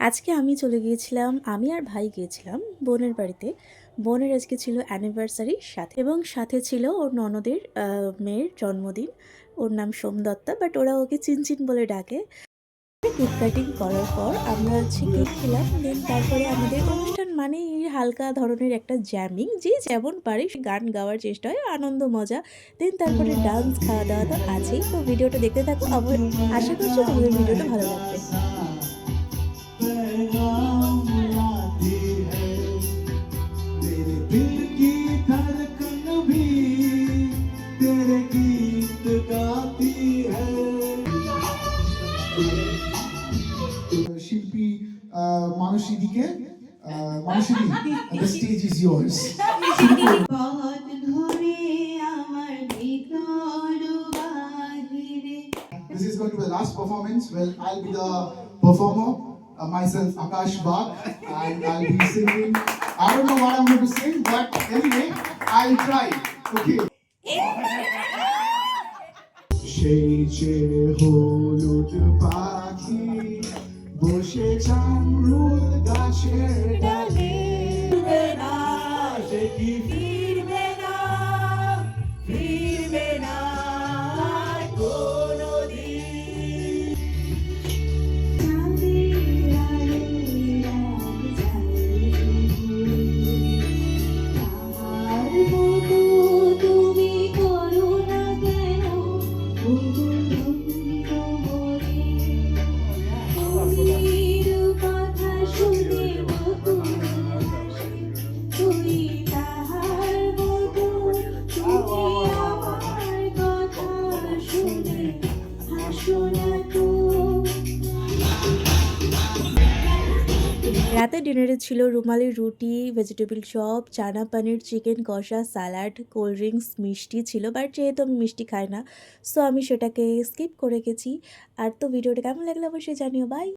আজকে আমি চলে গিয়েছিলাম, আমি আর ভাই গিয়েছিলাম বোনের বাড়িতে। বোনের আজকে ছিল অ্যানিভার্সারি, সাথে ছিল ওর ননদের মেয়ের জন্মদিন। ওর নাম সোমদত্তা, বাট ওরা ওকে চিনচিন বলে ডাকে। কেক কাটিং করার পর আমরা কেক খেলাম। দেন তারপরে আমাদের অনুষ্ঠান মানেই হালকা ধরনের একটা জ্যামিং, যে যেমন পারে সে গান গাওয়ার চেষ্টা হয়, আনন্দ মজা। দেন তারপরে ডান্স, খাওয়া দাওয়া তো আছেই। তো ভিডিওটা দেখতে থাকো, আবার আশা করছি তোমাদের ভিডিওটা ভালো লাগবে। पैगाम लाती है तेरे दिल की धड़कन भी तेरे गीत गाती है। শিল্পী মানসীদিকে মানসীদি, the stage is yours. পথ ধরে আমার ভিতর বাহিরে। This is going to be the last performance. Well, I'll be the performer, myself Akash Bag, and I'll be singing. I don't know what I'm going to sing, but anyway, I'll try. Okay. সেই যে হলুদ পাখি বসে জামরুল গাছের ডালে, সে কি ফিরবে না, ফিরবে না কোনোদিন। চাঁদের আলোয় রাত জ্বালিয়ে তাহার মতো তুমি করো না কেন মনের কথা শুনে তুই তাহার মতো তুমি আমার কথা শুনে হাসো না তো। রাতে ডিনারে ছিল রুমালি রুটি, ভেজিটেবল চপ, চানা পানির, চিকেন কষা, স্যালাড, কোল্ড ড্রিঙ্কস, মিষ্টি ছিল। বাট যেহেতু আমি মিষ্টি খাই না, সো আমি সেটাকে স্কিপ করে গেছি। আর তো ভিডিওটা কেমন লাগলো অবশ্যই জানিও। বাই।